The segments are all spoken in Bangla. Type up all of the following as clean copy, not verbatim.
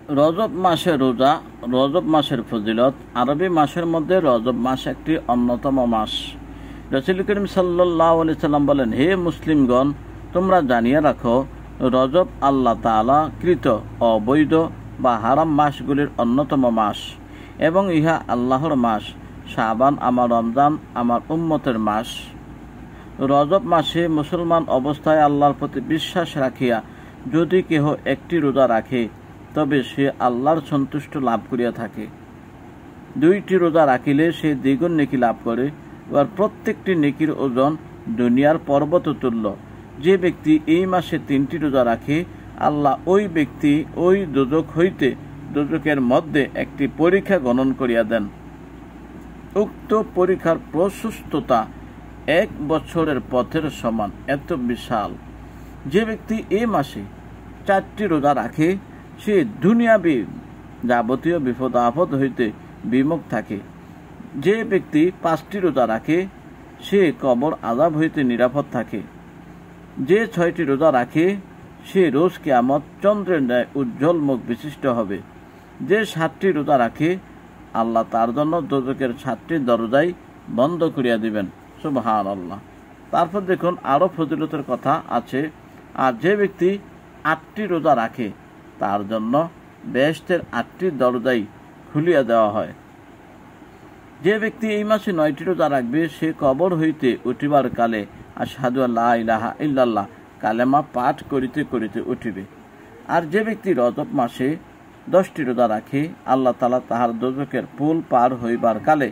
রজব মাসে রোজা, রজব মাসের ফজিলত। আরবি মাসের মধ্যে রজব মাস একটি অন্যতম মাস। রাসূল করিম সাল্লাল্লাহু আলাইহি সাল্লাম বলেন, হে মুসলিমগণ, তোমরা জানিয়ে রাখো, রজব আল্লাহ তাআলা কৃত অবৈধ বা হারাম মাসগুলির অন্যতম মাস এবং ইহা আল্লাহর মাস। শাবান আমার রমজান আমার উম্মতের মাস। রজব মাসে মুসলমান অবস্থায় আল্লাহর প্রতি বিশ্বাস রাখিয়া যদি কেহ একটি রোজা রাখে, তবে সে আল্লাহর সন্তুষ্ট লাভ করিয়া থাকে। দুইটি রোজা রাখিলে সে দ্বিগুণ নেকি লাভ করে, আর প্রত্যেকটি নেকির ওজন দুনিয়ার পর্বত তুল্য। যে ব্যক্তি এই মাসে 3টি রোজা রাখে, আল্লাহ ওই ব্যক্তি ওই দোজক হইতে দোজকের মধ্যে একটি পরীক্ষা গণন করিয়া দেন। উক্ত পরীক্ষার প্রশস্ততা 1 বছরের পথের সমান, এত বিশাল। যে ব্যক্তি এই মাসে 4টি রোজা রাখে, সে দুনিয়াবি যাবতীয় বিপদ আপদ হইতে বিমুখ থাকে। যে ব্যক্তি 5টি রোজা রাখে, সে কবর আযাব হইতে নিরাপদ থাকে। যে 6টি রোজা রাখে, সে রোজ কিয়ামত চন্দ্রের ন্যায় উজ্জ্বল মুখ বিশিষ্ট হবে। যে 7টি রোজা রাখে, আল্লাহ তার জন্য দোজকের 7টি দরজাই বন্ধ করিয়া দিবেন। সুবহানাল্লাহ। তারপর দেখুন আরো ফজিলতের কথা আছে। আর যে ব্যক্তি 8টি রোজা রাখে, তার জন্য বেহেশতের 8টি দরজাই খুলিয়া দেওয়া হয়। যে ব্যক্তি এই মাসে 9টি রোজা রাখবে, সে কবর হইতে উঠিবার কালে আশহাদু আল্লা ইলাহা ইল্লাল্লাহ কালেমা পাঠ করিতে করিতে উঠিবে। আর যে ব্যক্তি রজব মাসে 10টি রোজা রাখে, আল্লাহ তাআলা তাহার দোজকের পুল পার হইবার কালে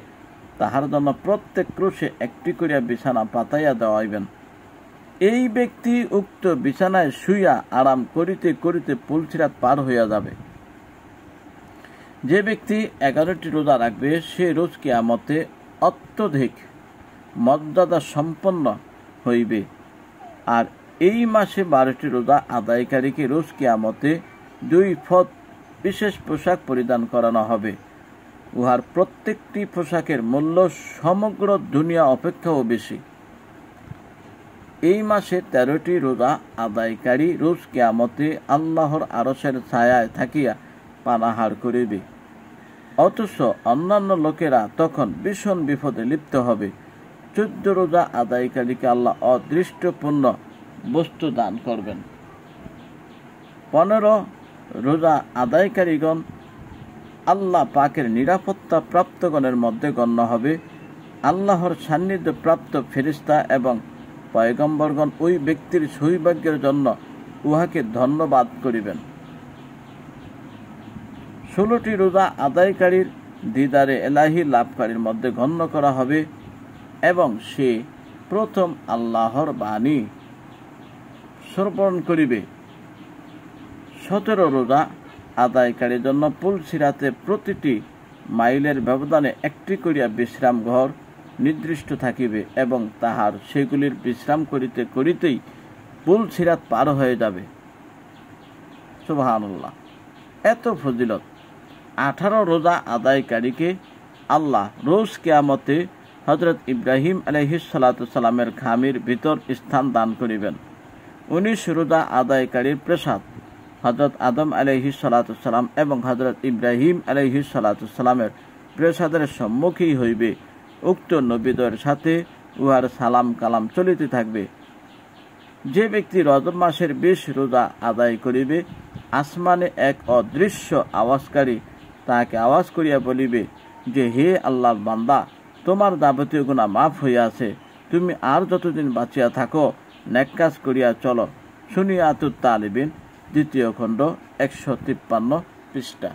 তাহার জন্য প্রত্যেক ক্রুশে 1টি করিয়া বিছানা পাতাইয়া দেওয়াইবেন। এই ব্যক্তি উক্ত বিছানায় শুইয়া আরাম করিতে করিতে পুলসিরাত পার হইয়া যাবে। যে ব্যক্তি 11টি রোজা রাখবে, সে রোজ কিয়ামতে অত্যধিক মর্যাদা সম্পন্ন হইবে। আর এই মাসে 12টি রোজা আদায়কারীকে রোজ কিয়ামতে 2 ফত বিশেষ পোশাক পরিধান করানো হবে। উহার প্রত্যেকটি পোশাকের মূল্য সমগ্র দুনিয়া অপেক্ষাও বেশি। এই মাসে 13টি রোজা আদায়কারী রোজ কিয়ামতে আল্লাহর আরশের ছায়ায় থাকিয়া পানাহার করিবে। অথচ অন্যান্য লোকেরা তখন ভীষণ বিপদে লিপ্ত হবে। 14 রোজা আদায়কারীকে আল্লাহ অদৃষ্টপূর্ণ বস্তু দান করবেন। 15 রোজা আদায়কারীগণ আল্লাহ পাকের নিরাপত্তা প্রাপ্তগণের মধ্যে গণ্য হবে। আল্লাহর সান্নিধ্য প্রাপ্ত ফেরেশতা এবং পয়গম্বরগণ ওই ব্যক্তির সৌভাগ্যের জন্য উহাকে ধন্যবাদ করিবেন। 16টি রোজা আদায়কারীর দিদারে এলাহি লাভকারীর মধ্যে গণ্য করা হবে এবং সে প্রথম আল্লাহর বাণী শ্রবণ করিবে। 17 রোজা আদায়কারীর জন্য পুলসিরাতে প্রতিটি মাইলের ব্যবধানে 1টি করিয়া বিশ্রাম ঘর নির্দিষ্ট থাকিবে এবং তাহার সেগুলির বিশ্রাম করিতে করিতেই পুলসিরাত পার হয়ে যাবে। সুবহানাল্লাহ। এত ফজিলত। 18 রোজা আদায়কারীকে আল্লাহ রোজ কিয়ামতে হযরত ইব্রাহিম আলাইহিস সালাতু সালামের খামির ভিতর স্থান দান করিবেন। 19 রোজা আদায়কারীর প্রসাদ হযরত আদম আলাইহিস সালাতু সালাম এবং হযরত ইব্রাহিম আলাইহিস সালাতু সালামের প্রসাদের সম্মুখী হইবে। উক্ত নবীদের সাথে উহার সালাম কালাম চলিতে থাকবে। যে ব্যক্তি রজব মাসের 20 রোজা আদায় করিবে, আসমানে এক অদৃশ্য আওয়াজকারী তাহাকে আওয়াজ করিয়া বলিবে যে, হে আল্লাহর বান্দা, তোমার যাবতীয় গুনাহ মাফ হইয়াছে, তুমি আর যতদিন বাঁচিয়া থাকো নেক কাজ করিয়া চলো। সুনিয়াতুত তালিবিন 2য় খণ্ড 153 পৃষ্ঠা।